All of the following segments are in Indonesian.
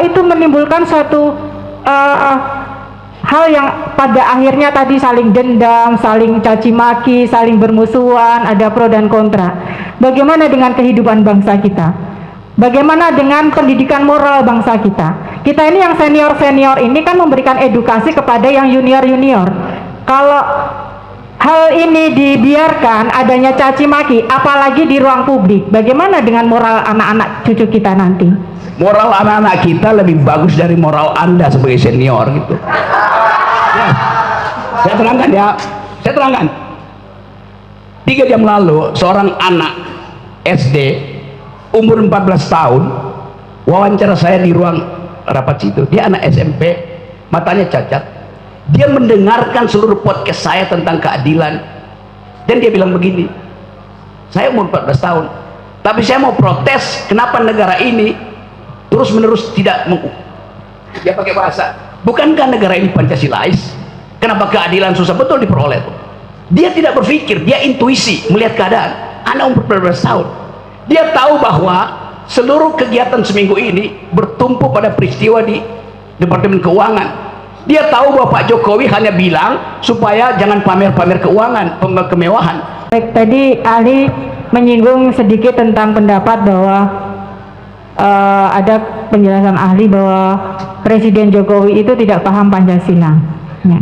itu menimbulkan suatu hal yang pada akhirnya tadi saling dendam, saling caci maki, saling bermusuhan, ada pro dan kontra. Bagaimana dengan kehidupan bangsa kita? Bagaimana dengan pendidikan moral bangsa kita? Kita ini yang senior-senior ini kan memberikan edukasi kepada yang junior-junior. Kalau hal ini dibiarkan adanya caci maki, apalagi di ruang publik, bagaimana dengan moral anak-anak cucu kita nanti? Moral anak-anak kita lebih bagus dari moral Anda sebagai senior gitu. Ya, saya terangkan ya, saya terangkan. 3 jam lalu seorang anak SD umur 14 tahun wawancara saya di ruang rapat situ. Dia anak SMP, matanya cacat. Dia mendengarkan seluruh podcast saya tentang keadilan dan dia bilang begini, saya umur 14 tahun tapi saya mau protes kenapa negara ini terus menerus tidak dia pakai bahasa, bukankah negara ini Pancasilais, kenapa keadilan susah betul diperoleh. Dia tidak berpikir, dia intuisi melihat keadaan. Anak umur 14 tahun, dia tahu bahwa seluruh kegiatan seminggu ini bertumpu pada peristiwa di Departemen Keuangan. Dia tahu bahwa Pak Jokowi hanya bilang supaya jangan pamer-pamer keuangan, kemewahan. Baik, tadi ahli menyinggung sedikit tentang pendapat bahwa ada penjelasan ahli bahwa Presiden Jokowi itu tidak paham Pancasila. Ya.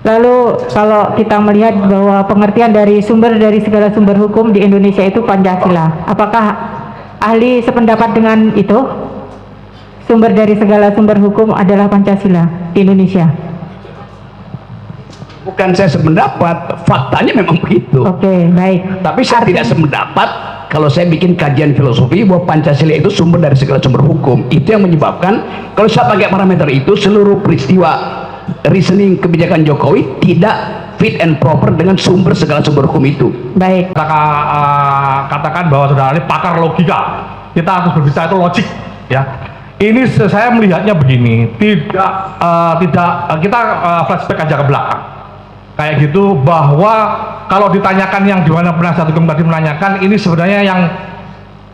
Lalu kalau kita melihat bahwa pengertian dari segala sumber hukum di Indonesia itu Pancasila, apakah ahli sependapat dengan itu? Sumber dari segala sumber hukum adalah Pancasila di Indonesia. Bukan saya sependapat, faktanya memang begitu. Oke, baik. Tapi saya tidak sependapat kalau saya bikin kajian filosofi bahwa Pancasila itu sumber dari segala sumber hukum. Itu yang menyebabkan kalau saya pakai parameter itu, seluruh peristiwa reasoning kebijakan Jokowi tidak fit and proper dengan segala sumber hukum itu. Baik. Katakan bahwa saudara ini pakar logika, kita harus berbicara itu logik, ya. Ini saya melihatnya begini, tidak kita flashback aja ke belakang, kayak gitu, bahwa kalau ditanyakan yang dimana penasihat hukum tadi menanyakan, ini sebenarnya yang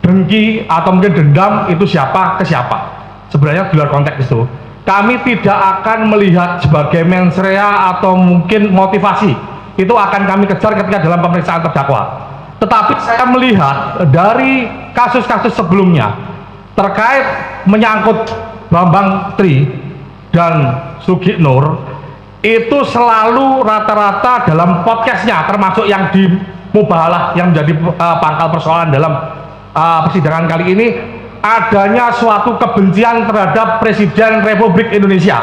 dengki atau mungkin dendam itu siapa ke siapa, sebenarnya di luar konteks itu. Kami tidak akan melihat sebagai mens rea atau mungkin motivasi, itu akan kami kejar ketika dalam pemeriksaan terdakwa. Tetapi saya melihat dari kasus-kasus sebelumnya terkait menyangkut Bambang Tri dan Sugi Nur, itu selalu rata-rata dalam podcastnya, termasuk yang di Mubahalah yang menjadi pangkal persoalan dalam persidangan kali ini, adanya suatu kebencian terhadap Presiden Republik Indonesia,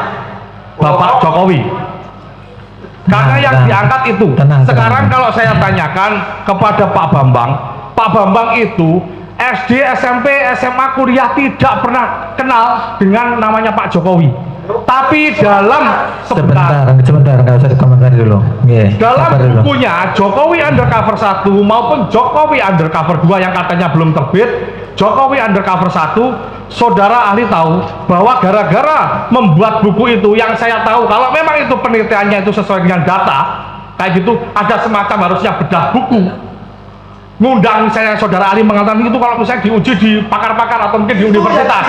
Bapak Jokowi. Karena yang diangkat itu, sekarang kalau saya tanyakan kepada Pak Bambang itu SD, SMP, SMA, kuliah tidak pernah kenal dengan namanya Pak Jokowi. Tapi dalam sebentar, nggak usah dikomentari dulu. Dalam bukunya Jokowi Undercover 1 maupun Jokowi Undercover 2 yang katanya belum terbit, Jokowi Undercover 1, saudara ahli tahu bahwa gara-gara membuat buku itu, yang saya tahu kalau memang itu penelitiannya itu sesuai dengan data kayak gitu, ada semacam harusnya bedah buku, ngundang misalnya saudara ahli mengatakan itu kalau misalnya diuji di pakar-pakar atau mungkin di universitas.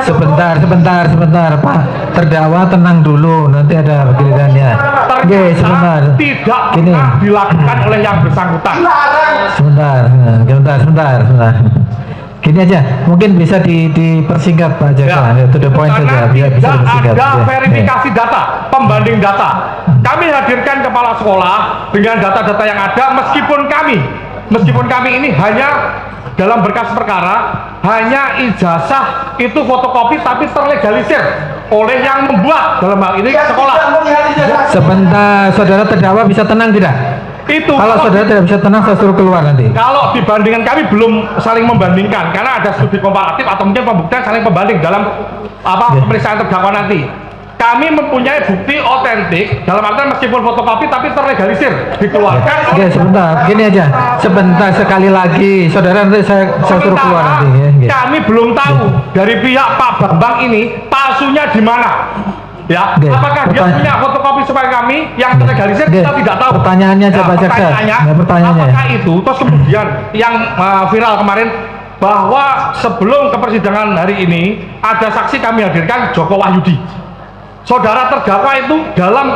Sebentar Pak, terdakwa tenang dulu, nanti ada gilirannya. Oke, sebentar. Tidak pernah dilakukan oleh yang bersangkutan. Sebentar. Gini aja, mungkin bisa dipersingkat Pak Jaksa, ya, to the point saja, biar bisa dipersingkat. Ada verifikasi data, pembanding data. Kami hadirkan kepala sekolah dengan data-data yang ada, meskipun kami ini hanya dalam berkas perkara hanya ijazah itu fotokopi tapi terlegalisir oleh yang membuat, dalam hal ini sekolah. Sebentar, saudara terdakwa bisa tenang tidak? Itu kalau saudara tidak bisa tenang, saya suruh keluar nanti. Kalau dibandingkan, kami belum saling membandingkan karena ada studi komparatif atau mungkin pembuktian saling pembanding dalam pemeriksaan terdakwa nanti. Kami mempunyai bukti otentik dalam artian meskipun fotokopi tapi terlegalisir dikeluarkan. Oke, sebentar, gini aja, sebentar, sekali lagi saudara, nanti saya suruh keluar nanti ya. Kami belum tahu dari pihak Pak Bambang ini palsunya di mana. Ya, apakah dia punya fotokopi supaya kami yang terlegalisir, kita tidak tahu. Pertanyaannya aja Pak Jaksa. Pertanyaannya, apakah itu terus kemudian yang viral kemarin bahwa sebelum ke persidangan hari ini ada saksi kami hadirkan, Joko Wahyudi. Saudara terdakwa itu dalam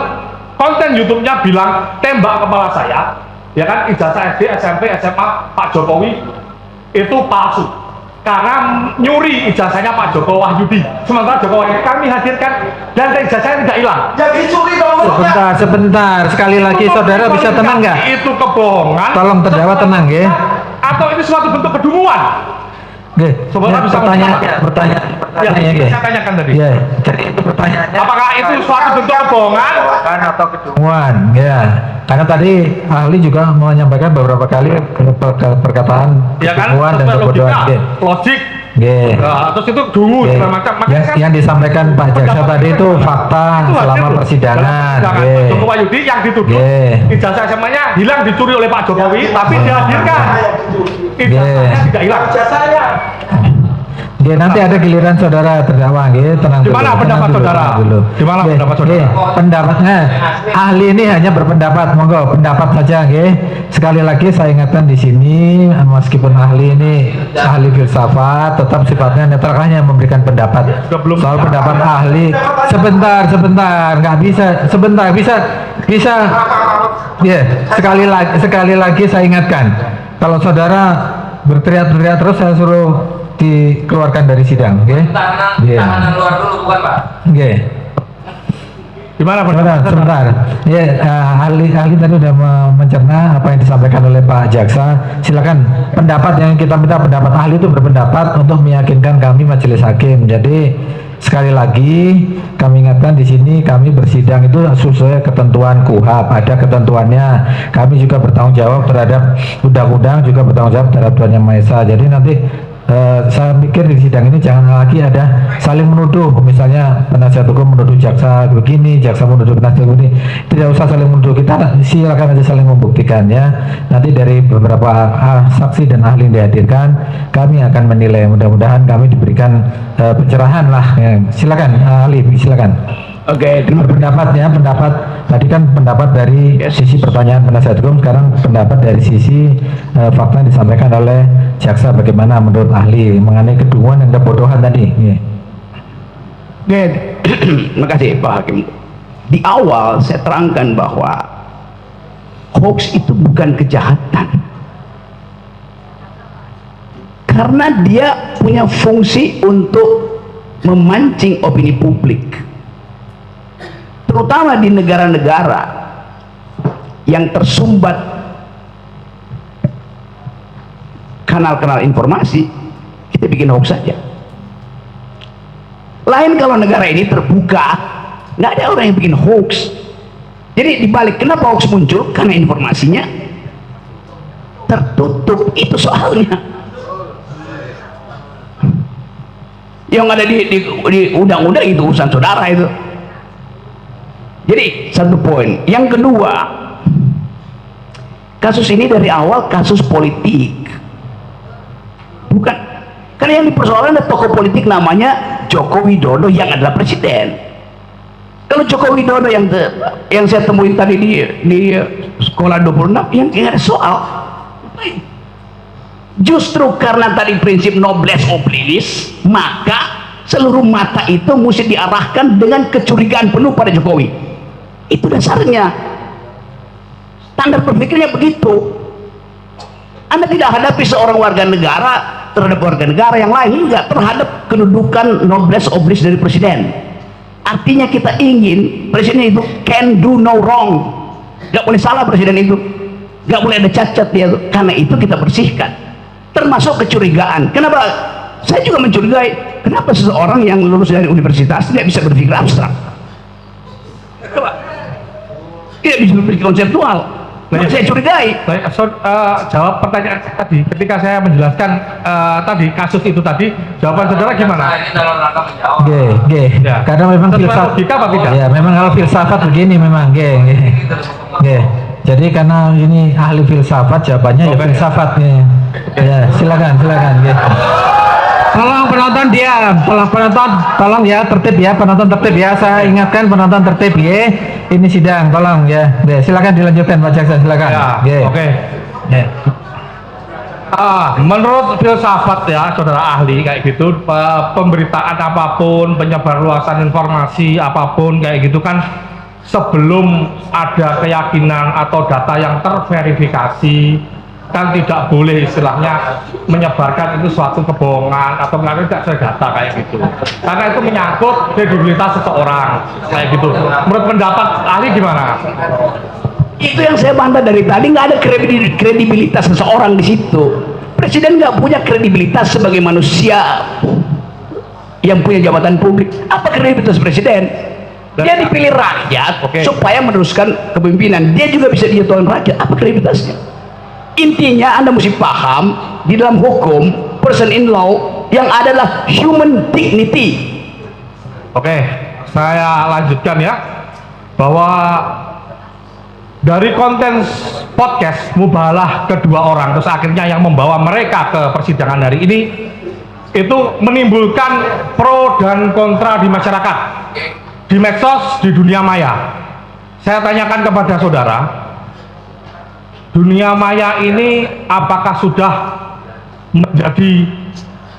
konten YouTube-nya bilang tembak kepala saya, ya kan, ijazah SD, SMP, SMA Pak Jokowi itu palsu karena nyuri ijazahnya Pak Joko Wahyudi. Sementara Joko Wahyudi kami hadirkan dan ijazahnya tidak hilang. Jadi curi dong. Sebentar, sekali lagi saudara bisa tenang nggak? Itu kebohongan. Tolong terdakwa tenang ya. Atau itu suatu bentuk kedunguan? Oke, Saudara bisa pertanyaan Ya, ya. saya tanyakan tadi. Ya, jadi itu pertanyaannya. Apakah itu suatu bentuk kebohongan? Atau kedunguan? Ya, karena tadi ahli juga menyampaikan beberapa kali perkataan Ya kan, kedunguan dan sesuai kebodohan. logika, Oke. logik. Oke. Nah, terus itu dungu Oke. segala macam. Makanya kan Yang disampaikan Pak Jaksa tadi itu fakta itu selama hasil persidangan. dalam Oke. Pak Joko Wahyudi yang dituduh Oke. ijazah SMA-nya hilang dicuri oleh Pak Jokowi, tapi dihadirkan ijazahnya tidak hilang. Oke, nanti ada giliran saudara terdakwa, oke, tenang dulu. Gimana pendapat tenang saudara? dulu. Gimana Oke, pendapat saudara? oke, pendapatnya ahli ini hanya berpendapat, monggo pendapat saja, oke. Sekali lagi saya ingatkan di sini, meskipun ahli ini ahli filsafat, tetap sifatnya netral, hanya memberikan pendapat. Belum. Soal pendapat ahli, sebentar, nggak bisa, sebentar, bisa, ya, sekali lagi saya ingatkan, kalau saudara berteriak-teriak terus saya suruh dikeluarkan dari sidang, oke? Tahanan luar dulu bukan Pak? Oke. Gimana pendapat? Sebentar. Ya, ahli tadi sudah mencerna apa yang disampaikan oleh Pak Jaksa. Silakan pendapat yang kita minta, pendapat ahli itu berpendapat untuk meyakinkan kami majelis hakim. Jadi sekali lagi kami ingatkan di sini kami bersidang itu sesuai ketentuan KUHAP, ada ketentuannya. Kami juga bertanggung jawab terhadap undang-undang, juga bertanggung jawab terhadap Tuhan Yang Maha Esa. Jadi nanti saya pikir di sidang ini jangan lagi ada saling menuduh, misalnya penasihat hukum menuduh jaksa begini, jaksa menuduh penasihat begini. Tidak usah saling menuduh, kita silakan aja saling membuktikan ya. Nanti dari beberapa saksi dan ahli yang dihadirkan, kami akan menilai. Mudah-mudahan kami diberikan pencerahan lah. Ya. Silakan ahli, silakan. Oke, terima kasih. Pendapat tadi kan pendapat dari sisi pertanyaan penasihat hukum, sekarang pendapat dari sisi fakta yang disampaikan oleh jaksa, bagaimana menurut ahli mengenai kedunguan dan kebodohan tadi. Oke, terima kasih Pak Hakim. Di awal saya terangkan bahwa hoax itu bukan kejahatan, karena dia punya fungsi untuk memancing opini publik, terutama di negara-negara yang tersumbat kanal-kanal informasi. Kita bikin hoax saja. Lain kalau negara ini terbuka, nggak ada orang yang bikin hoax. Jadi dibalik, kenapa hoax muncul? Karena informasinya tertutup, itu soalnya. Yang ada di undang-undang itu urusan saudara itu. Jadi satu poin. Yang kedua, kasus ini dari awal kasus politik, bukan, karena yang dipersoalkan ada tokoh politik namanya Joko Widodo yang adalah presiden. Kalau Joko Widodo yang saya temuin tadi di sekolah 26 yang nggak ada soal. Justru karena tadi prinsip noblesse oblilis, maka seluruh mata itu mesti diarahkan dengan kecurigaan penuh pada Jokowi. Itu dasarnya, standar berpikirnya begitu. Anda tidak hadapi seorang warga negara terhadap warga negara yang lain, enggak, terhadap kedudukan noblesse oblige dari presiden. Artinya kita ingin presiden itu can do no wrong, nggak boleh salah presiden itu, nggak boleh ada cacat dia. Karena itu kita bersihkan, termasuk kecurigaan. Kenapa saya juga mencurigai, kenapa seseorang yang lulus dari universitas tidak bisa berpikir abstrak? Coba, tidak bisa berpikir konseptual. Saya curigai. Baik, jawab pertanyaan saya tadi. Ketika saya menjelaskan tadi kasus itu tadi, jawaban saudara gimana? Ini dalam rangka menjawab. Oke. Ya. Karena memang Sesuai filsafat, logika apa tidak? ya memang kalau filsafat begini memang, oke. Jadi karena ini ahli filsafat, jawabannya ya Oke. filsafat nih. Ya, silakan, oke. Tolong penonton diam, penonton tolong ya tertib ya, penonton tertib ya. Saya ingatkan penonton tertib ya. Ini sidang, tolong ya. Silakan dilanjutkan Pak Jaksa, silakan. Ya, Oke. oke. Ya. Menurut filsafat ya saudara ahli kayak gitu, pemberitaan apapun, penyebarluasan informasi apapun kayak gitu kan, sebelum ada keyakinan atau data yang terverifikasi kan tidak boleh istilahnya menyebarkan itu suatu kebohongan atau melakukan tidak sesuai data kayak gitu, karena itu menyangkut kredibilitas seseorang kayak gitu. Menurut pendapat ahli gimana? Itu yang saya bantah dari tadi, nggak ada kredibilitas seseorang di situ. Presiden nggak punya kredibilitas sebagai manusia yang punya jabatan publik. Apa kredibilitas presiden? Dia dipilih rakyat supaya meneruskan kepemimpinan. Dia juga bisa dijatuhkan rakyat. Apa kredibilitasnya? Intinya Anda mesti paham, di dalam hukum person in law yang adalah human dignity. Oke, saya lanjutkan ya, bahwa dari konten podcast mubalah kedua orang, terus akhirnya yang membawa mereka ke persidangan hari ini itu menimbulkan pro dan kontra di masyarakat, di medsos, di dunia maya. Saya tanyakan kepada saudara, dunia maya ini apakah sudah menjadi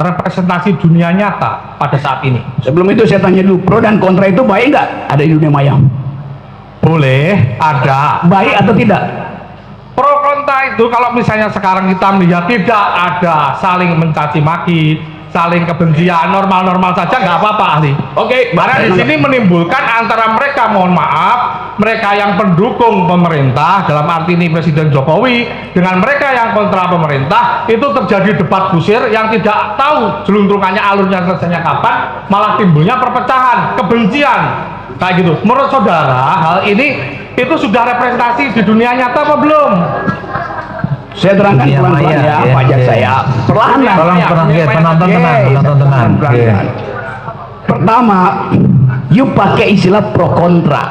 representasi dunia nyata pada saat ini? Sebelum itu saya tanya dulu, pro dan kontra itu baik nggak ada di dunia maya? Boleh, ada. Baik atau tidak? Pro kontra itu kalau misalnya sekarang kita melihat tidak ada saling mencaci maki, saling kebencian, normal-normal saja nggak apa-apa ahli. Oke, Karena di sini menimbulkan antara mereka, mohon maaf, mereka yang pendukung pemerintah dalam arti ini Presiden Jokowi dengan mereka yang kontra pemerintah, itu terjadi debat kusir yang tidak tahu jeluntrungannya, alurnya, selesainya kapan, malah timbulnya perpecahan, kebencian kayak gitu. Menurut saudara hal ini itu sudah representasi di dunia nyata apa belum? Saya terangkan Dunia pelan-pelan maya, ya, ya, pajak ya. saya perlahan lah. Tolong penonton tenang, penonton tenang. Pelan-pelan. Pertama, you pakai istilah pro kontra.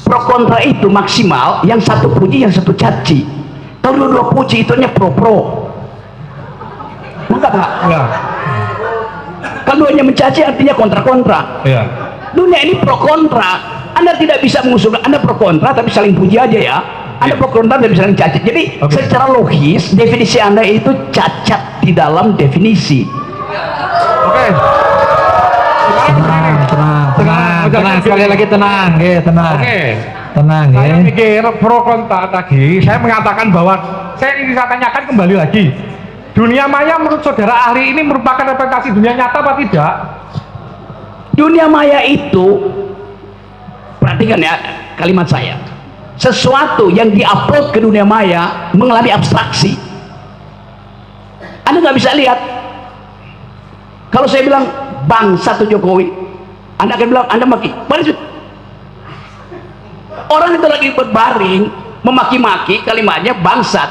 Pro kontra itu maksimal yang satu puji, yang satu caci. Kalau dua-dua puji itu hanya pro-pro. Enggak, Pak. Ya, Kalau hanya mencaci artinya kontra-kontra. ya. Dunia ini pro kontra. Anda tidak bisa mengusulkan Anda pro kontra tapi saling puji aja ya. Anda pro kontra tapi saling cacat. Jadi secara logis definisi Anda itu cacat di dalam definisi. Oke. Tenang, sekali lagi tenang, tenang. Oke. Tenang, Saya mikir pro kontra tadi, saya mengatakan bahwa saya tanyakan kembali lagi. Dunia maya menurut saudara ahli ini merupakan representasi dunia nyata apa tidak? Dunia maya itu, perhatikan ya kalimat saya, sesuatu yang diupload ke dunia maya mengalami abstraksi. Anda nggak bisa lihat. Kalau saya bilang bangsa tuh Jokowi, Anda akan bilang Anda maki. Orang itu lagi berbaring memaki-maki, kalimatnya bangsat,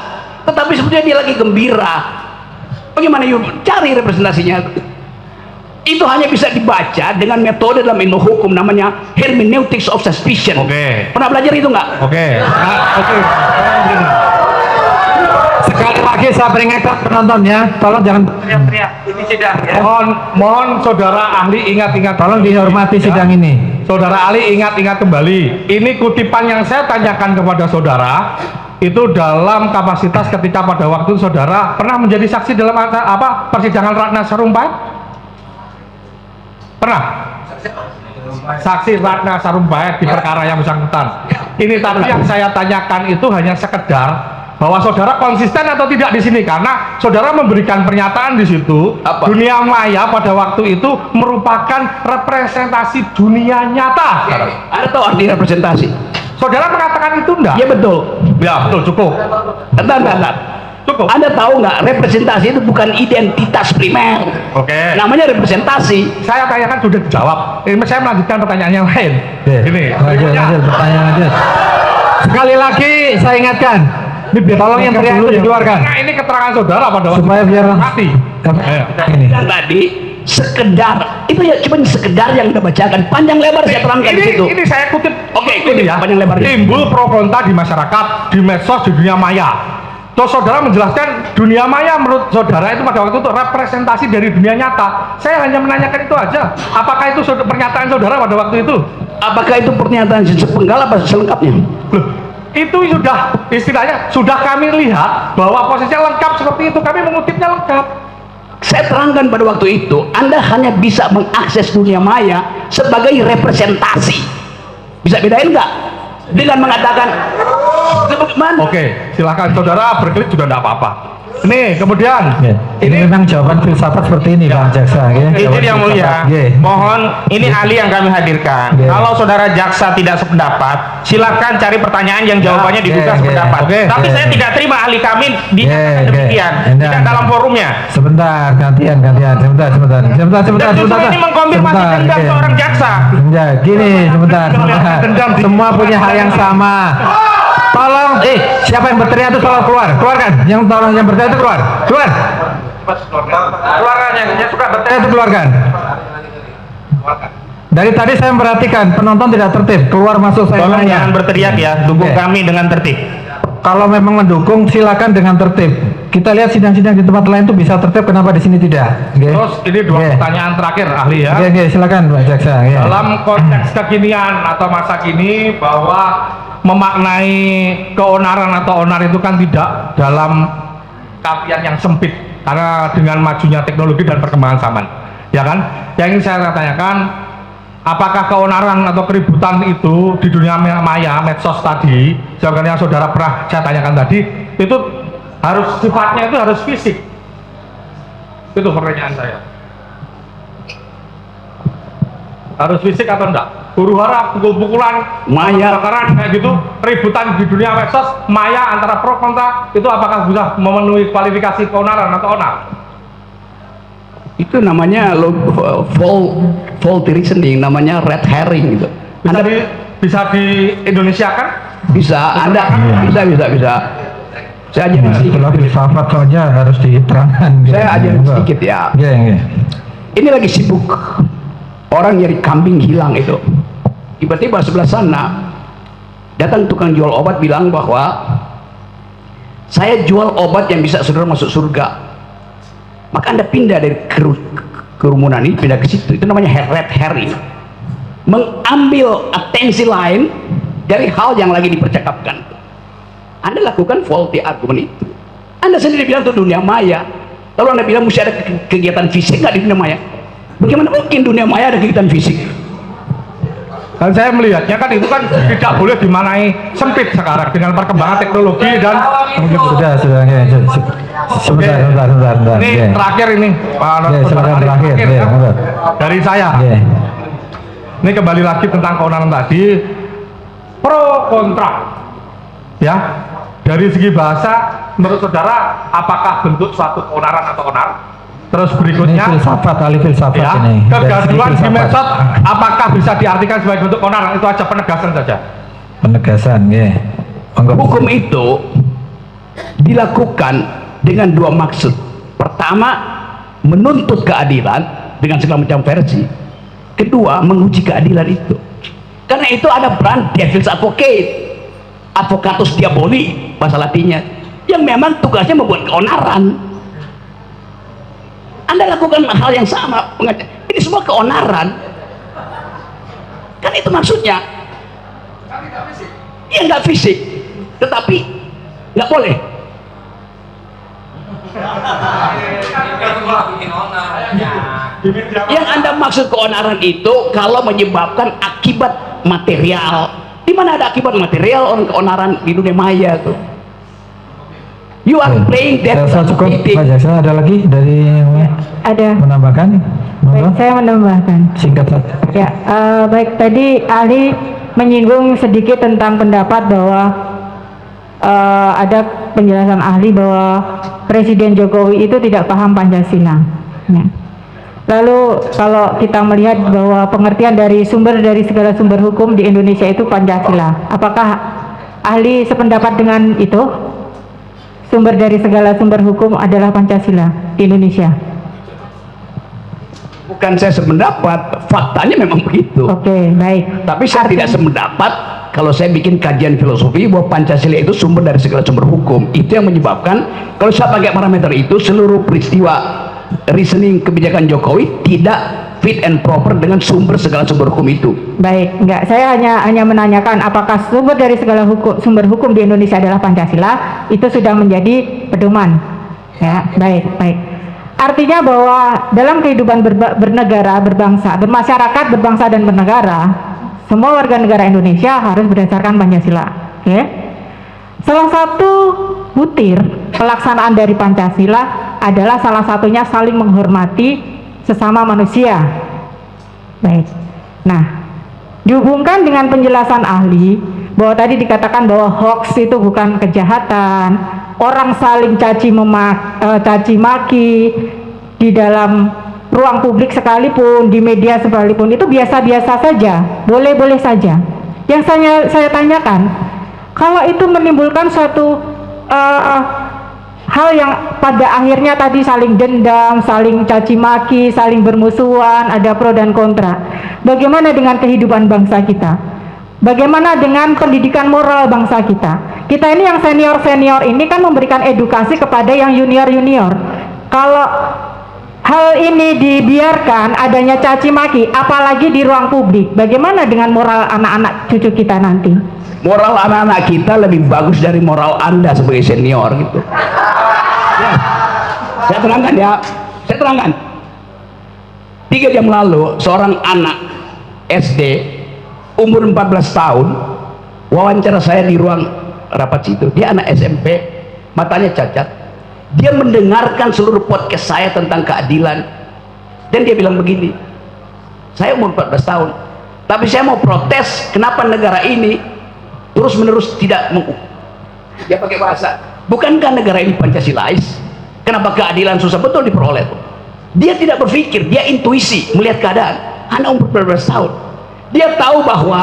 tetapi sebetulnya dia lagi gembira. Bagaimana cari representasinya? Itu hanya bisa dibaca dengan metode dalam ilmu hukum namanya hermeneutics of suspicion. Oke. Pernah belajar itu nggak? Oke. Oke. Sekali lagi saya peringatkan penonton ya, tolong jangan Teriak-teriak, ini sidang ya. Mohon saudara ahli ingat-ingat, tolong dihormati sidang ini. Saudara ahli ingat-ingat kembali. Ini kutipan yang saya tanyakan kepada saudara itu dalam kapasitas ketika pada waktu saudara pernah menjadi saksi dalam persidangan Ratna Sarumpait? Pernah? Saksi Ratna Sarumpait di perkara yang bersangkutan. Ini tapi yang saya tanyakan itu hanya sekedar bahwa saudara konsisten atau tidak di sini, karena saudara memberikan pernyataan di situ. Apa? Dunia maya pada waktu itu merupakan representasi dunia nyata. Anda tahu arti representasi? Saudara mengatakan itu enggak? Ya betul. Ya betul, cukup. Bentar. Cukup. Anda tahu nggak representasi itu bukan identitas primer. Oke. Namanya representasi. Saya tanyakan sudah dijawab. Ini saya melanjutkan pertanyaan yang lain. Ini. Lanjut, pertanyaan lanjut. Sekali lagi saya ingatkan, tolong yang teriak itu dikeluarkan. Nah, ini keterangan saudara pada waktu Supaya biar mati. ini. Yang tadi sekedar itu ya cuma sekedar yang kita bacakan, panjang lebar saya terangkan di situ. Ini saya kutip. Oke, ini kutip ya. panjang lebar. Timbul pro kontra di masyarakat, di medsos, di dunia maya. Terus saudara menjelaskan dunia maya menurut saudara itu pada waktu itu representasi dari dunia nyata. Saya hanya menanyakan itu aja. Apakah itu pernyataan saudara pada waktu itu? Apakah itu pernyataan sepenggal apa selengkapnya? Loh, itu sudah istilahnya sudah kami lihat bahwa posisinya lengkap seperti itu, kami mengutipnya lengkap. Saya terangkan pada waktu itu, Anda hanya bisa mengakses dunia maya sebagai representasi. Bisa bedain nggak? Dengan mengatakan bagaimana? Oke, silakan saudara berklik juga tidak apa-apa. Nih, kemudian Ya. Ini memang jawaban filsafat seperti ini Bang Jaksa. Ya. Izin Jawaban yang mulia, filsafat. Ya. mohon ini ahli yang kami hadirkan. Oke. Kalau saudara jaksa tidak sependapat, silakan cari pertanyaan yang jawabannya Oke, diduga oke. sependapat. Oke. Tapi Oke. saya tidak terima ahli kami dinyatakan Oke, oke. demikian, Enggak. tidak dalam forumnya. Sebentar, gantian, sebentar. Dan justru ini mengkonfirmasi dendam oke. seorang jaksa. Sebentar, gini, sebentar. Dendam di- Semua punya hal yang sama. Tolong, siapa yang berteriak itu tolong keluarkan. Yang berteriak itu keluar. Keluarkan yang suka bertanya. Itu keluarkan. Dari tadi saya memperhatikan penonton tidak tertib, keluar masuk saya Tolong nanya. jangan berteriak ya, dukung Oke. kami dengan tertib. Kalau memang mendukung silakan dengan tertib. Kita lihat sidang-sidang di tempat lain tuh bisa tertib, kenapa di sini tidak? Oke. terus ini dua Oke. pertanyaan terakhir ahli ya. Oke, silakan Pak Jaksa. Oke. Dalam konteks kekinian atau masa kini bahwa memaknai keonaran atau onar itu kan tidak dalam kafian yang sempit karena dengan majunya teknologi dan perkembangan zaman, ya kan? Yang ingin saya tanyakan, apakah keonaran atau keributan itu di dunia maya, medsos tadi, sebenarnya saudara pernah saya tanyakan tadi, itu harus sifatnya itu harus fisik? Itu pertanyaan saya. Harus fisik atau enggak? Huru hara, pukul-pukulan, Maya. bakaran kayak gitu, keributan di dunia medsos, maya antara pro kontra, itu apakah bisa memenuhi kualifikasi keonaran atau onar? Itu namanya faulty reasoning, namanya red herring gitu. Bisa Anda bisa di Indonesia kan? bisa, Anda bisa. Saya ajarin sedikit. Kalau filsafat saja harus diterangkan. Saya ajarin sedikit ya. Iya. Ini lagi sibuk orang nyari kambing hilang itu. Tiba-tiba sebelah sana datang tukang jual obat bilang bahwa saya jual obat yang bisa saudara masuk surga. Maka Anda pindah dari kerumunan ini, pindah ke situ. Itu namanya red herring. Mengambil atensi lain dari hal yang lagi dipercakapkan. Anda lakukan faulty argument itu. Anda sendiri bilang itu dunia maya. Lalu Anda bilang mesti ada kegiatan fisik nggak di dunia maya? Bagaimana mungkin dunia maya ada kegiatan fisik? Dan saya melihatnya kan itu kan tidak boleh dimanai sempit sekarang dengan perkembangan teknologi dan Sudah. Oke. Sebentar. ini Oke. terakhir ini Pak Oke, silakan Ahli, terakhir. Oke, ya. monggo. Dari saya. Oke. Ini kembali lagi tentang keonaran tadi, pro kontra, ya. Dari segi bahasa, menurut saudara, apakah bentuk suatu keonaran atau onar? Terus Ini berikutnya, filsafat, ahli filsafat ya, ini. Dari segi kegaduhan di filsafat. medsos, apakah bisa diartikan sebagai bentuk keonaran? Itu aja penegasan saja. Penegasan, ya. Monggo. Hukum itu dilakukan dengan dua maksud. Pertama, menuntut keadilan dengan segala macam versi. Kedua, menguji keadilan itu. Karena itu ada peran devil's advocate, advocatus diaboli bahasa Latinnya, yang memang tugasnya membuat keonaran. Anda lakukan hal yang sama, ini semua keonaran. Kan itu maksudnya. Iya nggak fisik, tetapi nggak boleh. Yang Anda maksud keonaran itu kalau menyebabkan akibat material. Di mana ada akibat material orang keonaran di dunia maya tuh? You are playing that Saya cukup, Pak Jaksa, ada lagi dari yang Ada. menambahkan? Monggo. Baik, saya menambahkan. Singkat saja. Ya, baik, tadi ahli menyinggung sedikit tentang pendapat bahwa ada penjelasan ahli bahwa Presiden Jokowi itu tidak paham Pancasila. Ya. Lalu kalau kita melihat bahwa pengertian dari segala sumber hukum di Indonesia itu Pancasila, apakah ahli sependapat dengan itu? Sumber dari segala sumber hukum adalah Pancasila di Indonesia. Bukan saya sependapat, faktanya memang begitu. Oke, baik. Tapi saya tidak sependapat kalau saya bikin kajian filosofi bahwa Pancasila itu sumber dari segala sumber hukum. Itu yang menyebabkan kalau saya pakai parameter itu seluruh peristiwa reasoning kebijakan Jokowi tidak fit and proper dengan segala sumber hukum itu. Baik, enggak. Saya hanya menanyakan apakah sumber dari segala sumber hukum di Indonesia adalah Pancasila, itu sudah menjadi pedoman. Ya, baik, baik. Artinya bahwa dalam kehidupan bernegara, berbangsa, bermasyarakat, berbangsa dan bernegara, semua warga negara Indonesia harus berdasarkan Pancasila. Oke? Salah satu butir pelaksanaan dari Pancasila adalah salah satunya saling menghormati sesama manusia. Baik. Nah, dihubungkan dengan penjelasan ahli bahwa tadi dikatakan bahwa hoax itu bukan kejahatan, orang saling caci maki di dalam ruang publik sekalipun, di media sekalipun, itu biasa-biasa saja, boleh-boleh saja. Yang saya tanyakan, kalau itu menimbulkan suatu hal yang pada akhirnya tadi saling dendam, saling caci maki, saling bermusuhan, ada pro dan kontra, bagaimana dengan kehidupan bangsa kita? Bagaimana dengan pendidikan moral bangsa kita? Kita ini yang senior-senior ini kan memberikan edukasi kepada yang junior-junior. Kalau hal ini dibiarkan adanya caci maki, apalagi di ruang publik, bagaimana dengan moral anak-anak cucu kita nanti? Moral anak-anak kita lebih bagus dari moral Anda sebagai senior gitu. Ya, saya terangkan ya, saya terangkan. 3 jam lalu seorang anak SD umur 14 tahun wawancara saya di ruang rapat situ. Dia anak SMP, matanya cacat. Dia mendengarkan seluruh podcast saya tentang keadilan dan dia bilang begini, saya umur 14 tahun tapi saya mau protes kenapa negara ini terus menerus tidak dia pakai bahasa, bukankah negara ini Pancasilais, kenapa keadilan susah betul diperoleh? Dia tidak berpikir, dia intuisi melihat keadaan. Anak umur 14 tahun, dia tahu bahwa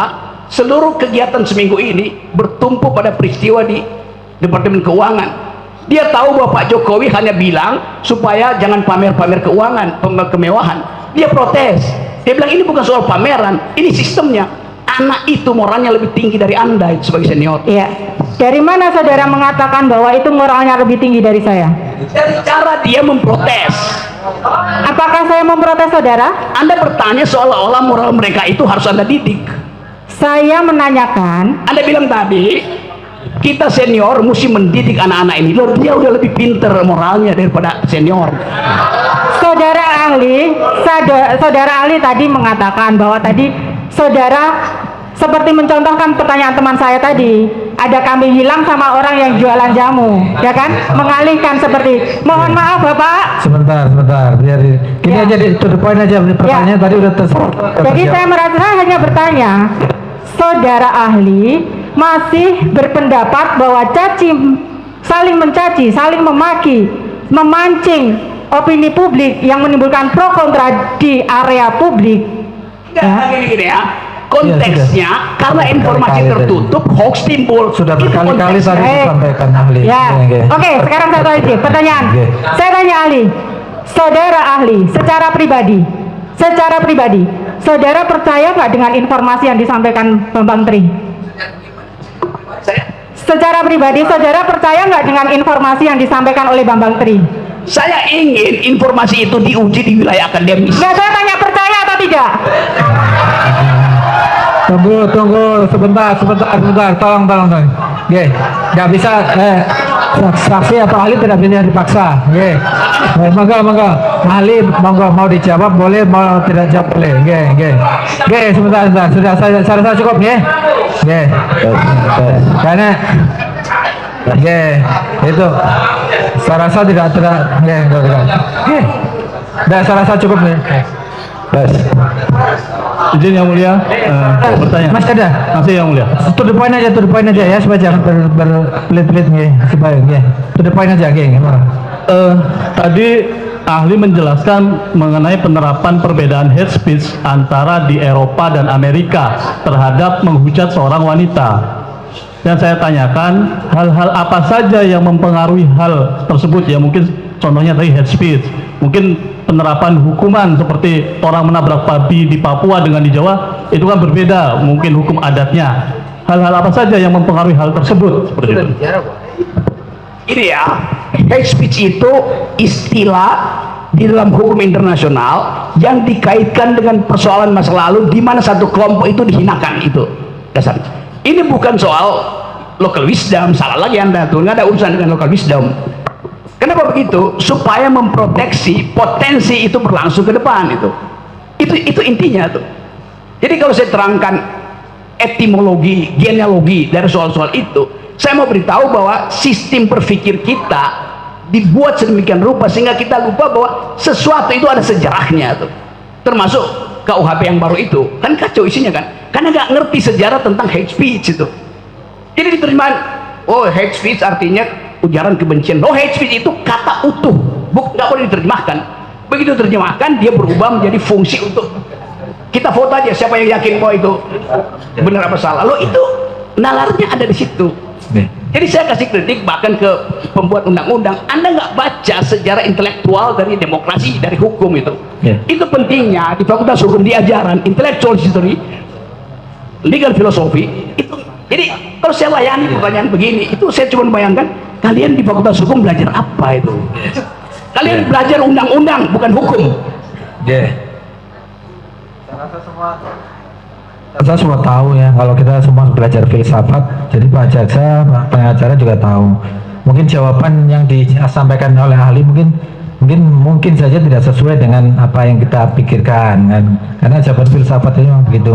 seluruh kegiatan seminggu ini bertumpu pada peristiwa di Departemen Keuangan. Dia tahu bahwa Pak Jokowi hanya bilang supaya jangan pamer-pamer keuangan, kemewahan. Dia protes, dia bilang ini bukan soal pameran, ini sistemnya. Anak itu moralnya lebih tinggi dari Anda sebagai senior. Iya. Dari mana saudara mengatakan bahwa itu moralnya lebih tinggi dari saya? Dari cara dia memprotes. Apakah saya memprotes saudara? Anda bertanya seolah-olah moral mereka itu harus Anda didik. Saya menanyakan. Anda bilang tadi kita senior mesti mendidik anak-anak ini. Loh, dia udah lebih pinter moralnya daripada senior. Saudara ahli tadi mengatakan bahwa tadi saudara seperti mencontohkan pertanyaan teman saya tadi, ada kambing hilang sama orang yang jualan jamu, ya kan? Mengalihkan seperti, mohon maaf Bapak. Sebentar, biar gini Ya. aja to the point aja, pertanyaan tadi udah Jadi saya merasa hanya bertanya, saudara ahli masih berpendapat bahwa saling mencaci, saling memaki, memancing opini publik yang menimbulkan pro kontra di area publik. Enggak, gini ya. Konteksnya karena informasi tertutup, hoax timbul. Sudah Itu berkali-kali konteksnya. tadi disampaikan ahli. Ya. Oke. Oke, sekarang satu lagi pertanyaan. Oke. Saya tanya ahli, saudara ahli, secara pribadi, saudara percaya nggak dengan informasi yang disampaikan Bambang Tri? Secara pribadi, saudara percaya nggak dengan informasi yang disampaikan oleh Bambang Tri? Saya ingin informasi itu diuji di wilayah akademis. Nggak, saya tanya percaya atau tidak? Tunggu sebentar, tolong. Oke, nggak bisa, saksi atau ahli tidak bisa dipaksa. Oke, monggo, ahli monggo mau dijawab boleh, mau tidak jawab boleh. Oke, sebentar, sudah saya cukup ya. Oke, karena itu saya rasa tidak, oke, saya rasa cukup nih. Izin yang mulia, bertanya. Mas ada? Masih yang mulia. To the point aja ya, supaya jangan berbelit-belit nih, supaya to the point aja, Tadi ahli menjelaskan mengenai penerapan perbedaan hate speech antara di Eropa dan Amerika terhadap menghujat seorang wanita. Dan saya tanyakan hal-hal apa saja yang mempengaruhi hal tersebut, ya mungkin contohnya tadi hate speech, mungkin penerapan hukuman seperti orang menabrak babi di Papua dengan di Jawa itu kan berbeda, mungkin hukum adatnya. Hal-hal apa saja yang mempengaruhi hal tersebut seperti itu? Ini ya, hate speech itu istilah di dalam hukum internasional yang dikaitkan dengan persoalan masa lalu di mana satu kelompok itu dihinakan. Itu dasar. Ini bukan soal local wisdom, salah lagi Anda tuh, nggak ada urusan dengan local wisdom. Kenapa begitu? Supaya memproteksi potensi itu berlangsung ke depan. Itu intinya tuh. Jadi kalau saya terangkan etimologi, genealogi dari soal-soal itu, saya mau beritahu bahwa sistem berpikir kita dibuat sedemikian rupa sehingga kita lupa bahwa sesuatu itu ada sejarahnya tuh. Termasuk KUHP yang baru itu kan kacau isinya kan, karena nggak ngerti sejarah tentang hate speech itu. Jadi diterjemahan, oh hate speech artinya ujaran kebencian. Oh hate speech itu kata utuh, nggak boleh diterjemahkan. Begitu terjemahkan dia berubah menjadi fungsi untuk kita foto aja siapa yang yakin bahwa itu benar apa salah. Lo itu nalarnya ada di situ. Jadi saya kasih kritik bahkan ke pembuat undang-undang, Anda nggak baca sejarah intelektual dari demokrasi, dari hukum itu. Itu pentingnya di Fakultas Hukum diajaran intellectual history, legal philosophy itu. Jadi kalau saya layani pertanyaan begini, itu saya cuma bayangkan kalian di Fakultas Hukum belajar apa itu? Kalian belajar undang-undang bukan hukum. Saya semua tahu ya, kalau kita semua belajar filsafat, jadi Pak Jaksa, pengacara juga tahu. Mungkin jawaban yang disampaikan oleh ahli mungkin saja tidak sesuai dengan apa yang kita pikirkan kan? Karena jawaban filsafat itu memang begitu.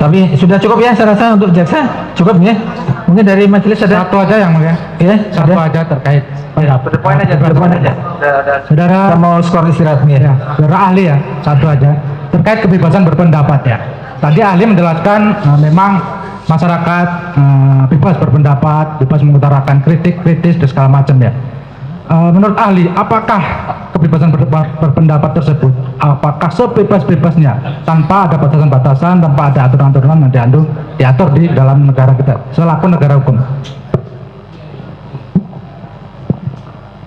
Tapi sudah cukup ya saya rasa untuk Jaksa, cukup ya. Mungkin dari majelis ada Satu aja yang mulia. ya, Satu aja terkait. Poin aja. Saudara Kita mau skor istirahatnya ya. saudara ahli ya, satu aja terkait kebebasan berpendapat ya. Tadi ahli menjelaskan memang masyarakat bebas berpendapat, bebas mengutarakan kritik, kritis dan segala macam ya. Menurut ahli, apakah kebebasan berpendapat tersebut apakah sebebas-bebasnya tanpa ada batasan-batasan, tanpa ada aturan-aturan yang diatur di dalam negara kita selaku negara hukum?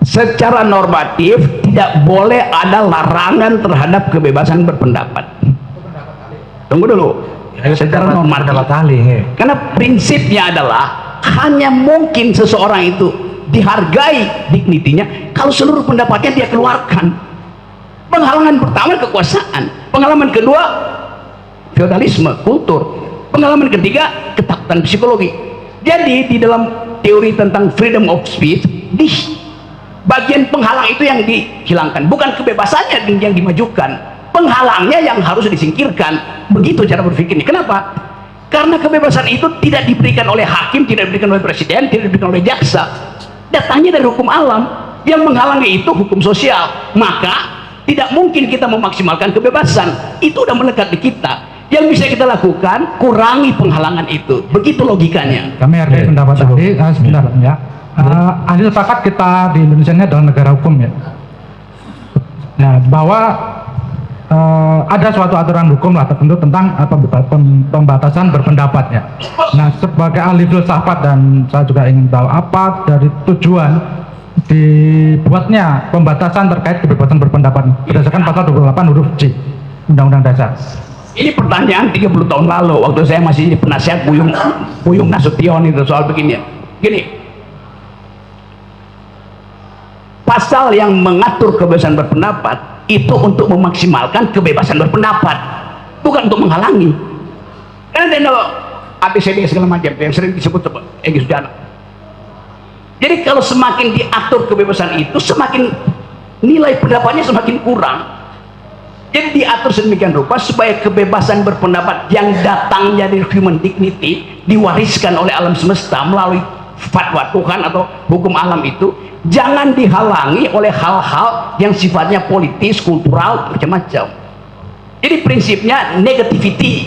Secara normatif tidak boleh ada larangan terhadap kebebasan berpendapat. Tunggu dulu. Secara normatif. Karena prinsipnya adalah hanya mungkin seseorang itu dihargai dignitinya kalau seluruh pendapatnya dia keluarkan. Penghalangan pertama kekuasaan, pengalaman kedua feodalisme, kultur, pengalaman ketiga ketakutan psikologi. Jadi di dalam teori tentang freedom of speech, di bagian penghalang itu yang dihilangkan, bukan kebebasannya yang dimajukan, penghalangnya yang harus disingkirkan. Begitu cara berpikirnya. Kenapa? Karena kebebasan itu tidak diberikan oleh hakim, tidak diberikan oleh presiden, tidak diberikan oleh jaksa, datangnya dari hukum alam. Yang menghalangi itu hukum sosial. Maka tidak mungkin kita memaksimalkan kebebasan. Itu udah melekat di kita. Yang bisa kita lakukan, kurangi penghalangan itu. Begitu logikanya. Kami hargai pendapat ahli. Sebentar ya. Ahli sepakat kita di Indonesia ini adalah negara hukum ya. Nah, bahwa ada suatu aturan hukum lah tertentu tentang pembatasan berpendapat ya. Nah, sebagai ahli filsafat dan saya juga ingin tahu apa dari tujuan dibuatnya pembatasan terkait kebebasan berpendapat berdasarkan pasal 28 huruf C Undang-Undang Dasar. Ini pertanyaan 30 tahun lalu waktu saya masih jadi penasihat Buyung Nasution itu soal begini ya. Gini, pasal yang mengatur kebebasan berpendapat itu untuk memaksimalkan kebebasan berpendapat, bukan untuk menghalangi. Karena ada ABCD segala macam yang sering disebut Egy Sujana. Jadi kalau semakin diatur kebebasan itu, semakin nilai pendapatnya semakin kurang. Jadi diatur sedemikian rupa supaya kebebasan berpendapat yang datangnya dari human dignity diwariskan oleh alam semesta melalui fatwa Tuhan atau hukum alam itu jangan dihalangi oleh hal-hal yang sifatnya politis, kultural, macam-macam. Jadi prinsipnya negativity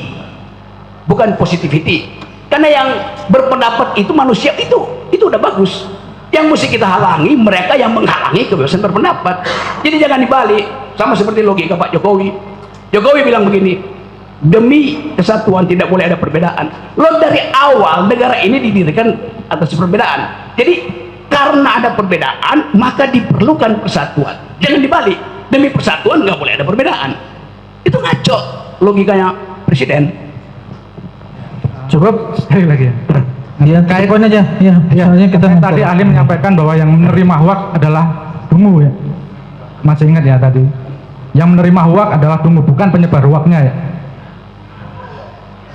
bukan positivity. Karena yang berpendapat itu manusia itu udah bagus. Yang mesti kita halangi mereka yang menghalangi kebebasan berpendapat. Jadi jangan dibalik, sama seperti logika Pak Jokowi. Jokowi bilang begini, demi kesatuan tidak boleh ada perbedaan. Loh, dari awal negara ini didirikan atas perbedaan. Jadi karena ada perbedaan maka diperlukan persatuan. Jangan dibalik, demi persatuan nggak boleh ada perbedaan. Itu ngaco logikanya presiden. Cukup sekali lagi ya. Ya, Kait- poin aja. Ya, soalnya kita tadi ahli menyampaikan bahwa yang menerima hoax adalah dungu ya. masih ingat ya tadi, yang menerima hoak adalah tunggu, bukan penyebar hoaknya ya.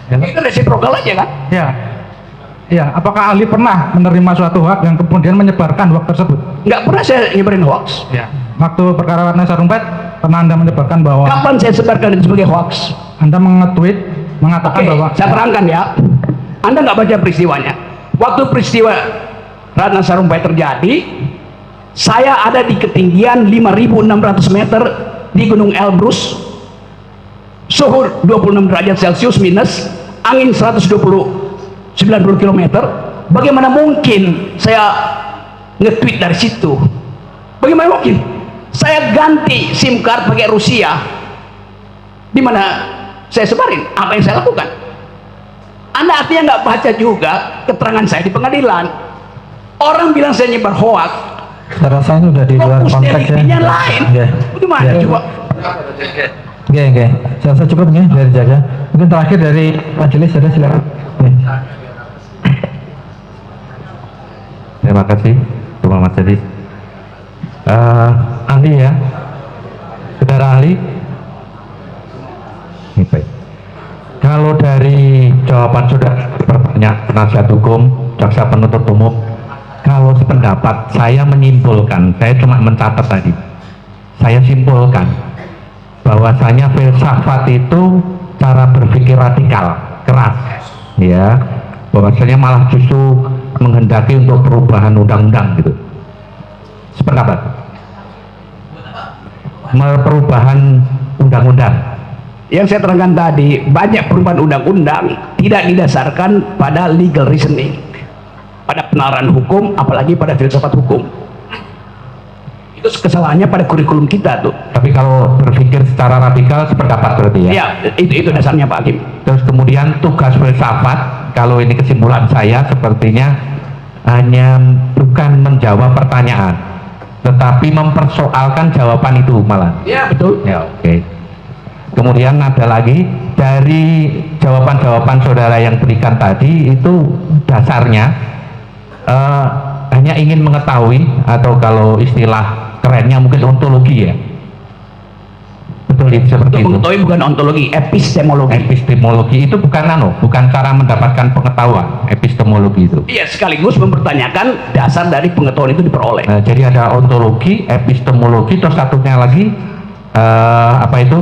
Itu resiprokal aja kan? Ya, ya. Apakah ahli pernah menerima suatu hoak yang kemudian menyebarkan hoak tersebut? Nggak pernah saya nyebarin hoax. Ya. Waktu perkara Ratna Sarumpait, pernah Anda menyebarkan bahwa Kapan saya sebarkan itu sebagai hoax? Anda nge-tweet mengatakan Oke, bahwa saya terangkan ya. Anda nggak baca peristiwanya. Waktu peristiwa Ratna Sarumpait terjadi, saya ada di ketinggian 5.600 meter di Gunung Elbrus, suhu 26 derajat Celcius minus, angin 190 km. Bagaimana mungkin saya nge-tweet dari situ? Bagaimana mungkin? Saya ganti SIM card pakai Rusia. Di mana saya sebarin? Apa yang saya lakukan? Anda artinya nggak baca juga keterangan saya di pengadilan. Orang bilang saya nyebar hoak. Saya rasa ini udah di luar Fokus konteks ya. deliktinya lain. Oke. Bagaimana Ya. coba? Oke. Saya rasa cukup nih dari Jaga. Mungkin terakhir dari majelis ada, silakan. Oke. Terima kasih, Tuan Majelis. Ahli ya, saudara ahli. Ini baik. Kalau dari jawaban saudara pertanyaan penasihat hukum, jaksa penuntut umum, kalau sependapat saya menyimpulkan, saya cuma mencatat tadi. Saya simpulkan bahwasanya filsafat itu cara berpikir radikal, keras, ya. Bahwasanya malah justru menghendaki untuk perubahan undang-undang gitu. Sependapat. Perubahan undang-undang. Yang saya terangkan tadi, banyak perubahan undang-undang tidak didasarkan pada legal reasoning, pada penalaran hukum, apalagi pada filsafat hukum. Itu kesalahannya pada kurikulum kita tuh. Tapi kalau berpikir secara radikal sependapat berarti ya. Ya, itu dasarnya Pak Hakim. Terus kemudian tugas filsafat, kalau ini kesimpulan saya sepertinya hanya bukan menjawab pertanyaan, tetapi mempersoalkan jawaban itu malah. Ya, betul. Ya, oke. Kemudian ada lagi dari jawaban-jawaban saudara yang berikan tadi itu dasarnya hanya ingin mengetahui, atau kalau istilah kerennya mungkin ontologi ya. Betul itu seperti itu. Mengetahui bukan ontologi, epistemologi. Epistemologi itu bukan cara mendapatkan pengetahuan. Epistemologi itu. Iya, sekaligus mempertanyakan dasar dari pengetahuan itu diperoleh. Nah, jadi ada ontologi, epistemologi, terus satunya lagi apa itu?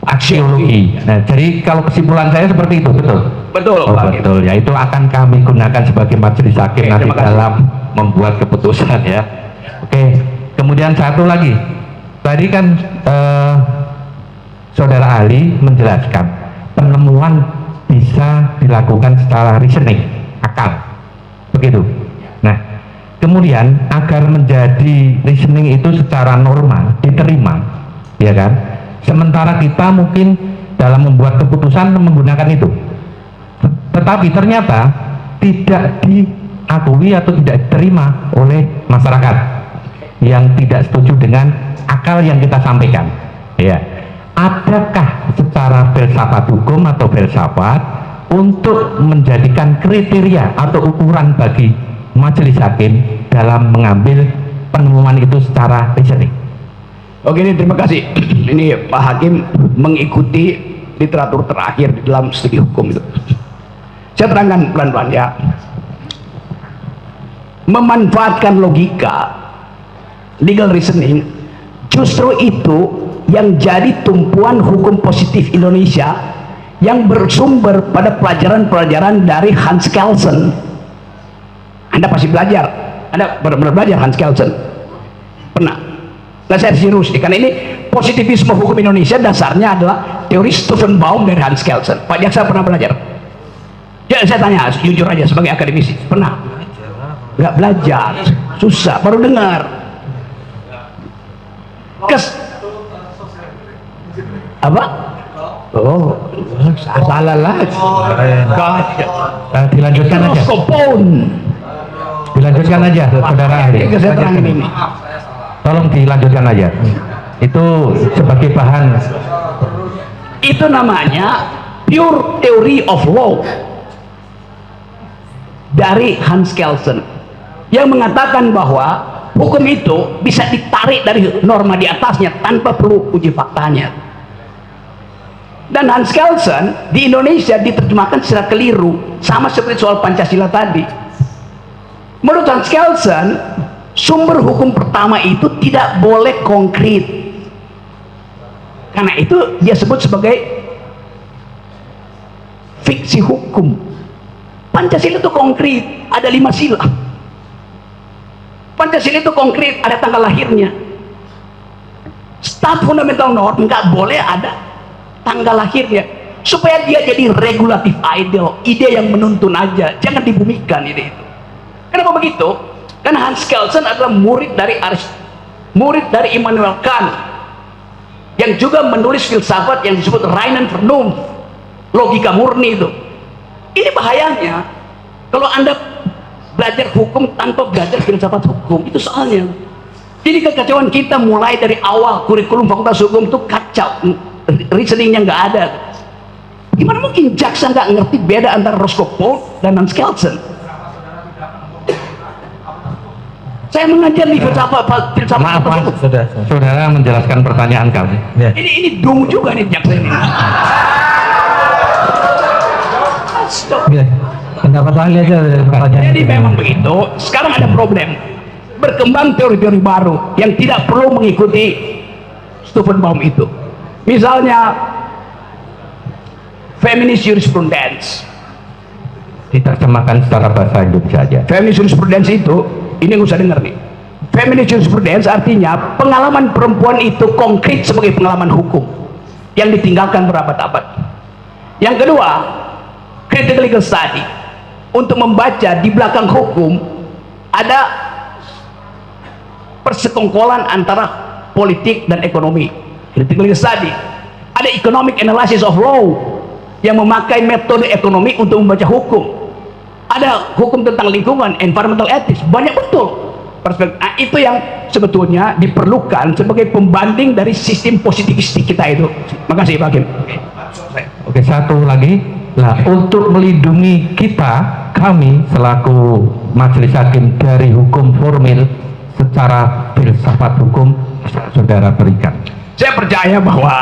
Aksiologi. Nah, jadi kalau kesimpulan saya seperti itu, betul. Betul, Oh, Pak Hakim. betul ya, itu akan kami gunakan sebagai majelis hakim Oke, nanti terima kasih. dalam membuat keputusan ya. Oke, kemudian satu lagi, tadi kan saudara ahli menjelaskan penemuan bisa dilakukan secara reasoning, akal, begitu. Nah, kemudian agar menjadi reasoning itu secara normal diterima, ya kan? Sementara kita mungkin dalam membuat keputusan menggunakan itu, tetapi ternyata tidak diakui atau tidak diterima oleh masyarakat yang tidak setuju dengan akal yang kita sampaikan. Ya, adakah secara filsafat hukum atau filsafat untuk menjadikan kriteria atau ukuran bagi majelis hakim dalam mengambil penemuan itu secara reasoning? Oke, ini terima kasih. Ini Pak Hakim mengikuti literatur terakhir di dalam studi hukum itu. Saya terangkan pelan-pelan ya. Memanfaatkan logika, legal reasoning, justru itu yang jadi tumpuan hukum positif Indonesia yang bersumber pada pelajaran-pelajaran dari Hans Kelsen. Anda pasti belajar, Anda benar-benar belajar Hans Kelsen. Pernah? Nah, saya serius karena ini positivisme hukum Indonesia dasarnya adalah teori Stephen Baum dari Hans Kelsen. Pak Jaksa pernah belajar? Ya, saya tanya jujur aja sebagai akademisi, pernah? Nggak belajar, susah, baru dengar. Apa? Oh, salah lagi. Dilanjutkan aja. Skopon. Dilanjutkan aja, saudara ahli. Saya terangin ini. Tolong dilanjutkan aja. Itu sebagai bahan. Itu namanya pure theory of law dari Hans Kelsen yang mengatakan bahwa hukum itu bisa ditarik dari norma di atasnya tanpa perlu uji faktanya. Dan Hans Kelsen di Indonesia diterjemahkan secara keliru, sama seperti soal Pancasila tadi. Menurut Hans Kelsen, sumber hukum pertama itu tidak boleh konkret, karena itu dia sebut sebagai fiksi hukum. Pancasila itu konkret, ada 5 sila. Pancasila itu konkret, ada tanggal lahirnya. Stat fundamental norm nggak boleh ada tanggal lahirnya, supaya dia jadi regulatif ideal, ide yang menuntun aja, jangan dibumikan ide itu. Kenapa begitu? Karena Hans Kelsen adalah murid dari Immanuel Kant, yang juga menulis filsafat yang disebut Reinen Vernunft, logika murni itu. Ini bahayanya kalau Anda belajar hukum tanpa belajar filsafat hukum, itu soalnya. Jadi kekacauan kita mulai dari awal, kurikulum fakultas hukum itu kacau, reasoningnya nggak ada. Gimana mungkin jaksa nggak ngerti beda antara Roscoe Pound dan Hans Kelsen? Saya mengajar di filsafat Maaf, Mas, saudara menjelaskan pertanyaan kami. Ya. Ini dung juga nih jaksa ini. Oke. Pendapat ahli aja dari pertanyaan. Jadi memang begitu. Sekarang ada problem, berkembang teori-teori baru yang tidak perlu mengikuti Stufenbaum itu. Misalnya feminist jurisprudence. Diterjemahkan secara bahasa Indonesia aja. Feminist jurisprudence itu, ini nggak usah dengar nih. Feminist jurisprudence artinya pengalaman perempuan itu konkret sebagai pengalaman hukum yang ditinggalkan berabad-abad. Yang kedua, critical legal study. Untuk membaca di belakang hukum ada persekongkolan antara politik dan ekonomi. Critical legal study. Ada economic analysis of law yang memakai metode ekonomi untuk membaca hukum. Ada hukum tentang lingkungan, environmental ethics, banyak betul perspektif. Nah, itu yang sebetulnya diperlukan sebagai pembanding dari sistem positivistik kita itu. Makasih Pak Hakim. Oke, satu lagi. Nah, untuk melindungi kami selaku majelis hakim dari hukum formil secara filsafat hukum, saudara berikan. Saya percaya bahwa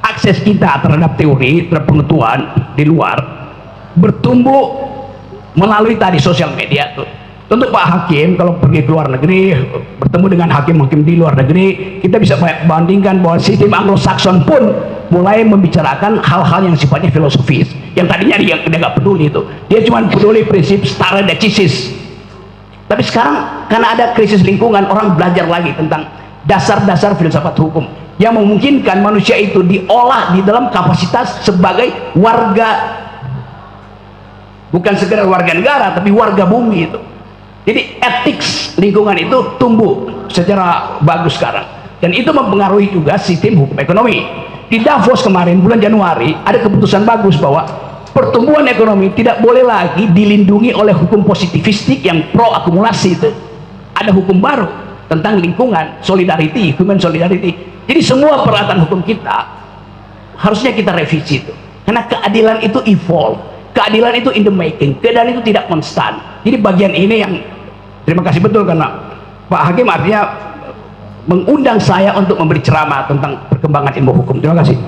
akses kita terhadap teori, terhadap pengetahuan di luar bertumbuh melalui tadi sosial media tuh. Tentu Pak Hakim kalau pergi ke luar negeri bertemu dengan hakim-hakim di luar negeri, kita bisa bandingkan bahwa sistem Anglo-Saxon pun mulai membicarakan hal-hal yang sifatnya filosofis, yang tadinya dia nggak peduli itu, dia cuma peduli prinsip stare decisis. Tapi sekarang karena ada krisis lingkungan, orang belajar lagi tentang dasar-dasar filsafat hukum yang memungkinkan manusia itu diolah di dalam kapasitas sebagai warga, bukan sekedar warga negara tapi warga bumi itu. Jadi etik lingkungan itu tumbuh secara bagus sekarang, dan itu mempengaruhi juga sistem hukum ekonomi. Di Davos kemarin bulan Januari ada keputusan bagus bahwa pertumbuhan ekonomi tidak boleh lagi dilindungi oleh hukum positivistik yang pro akumulasi itu. Ada hukum baru tentang lingkungan, solidarity, human solidarity. Jadi semua peralatan hukum kita harusnya kita revisi itu, karena keadilan itu evolve, keadilan itu in the making, keadilan itu tidak konstan. Jadi bagian ini yang terima kasih betul, karena Pak Hakim artinya mengundang saya untuk memberi ceramah tentang perkembangan ilmu hukum. Terima kasih.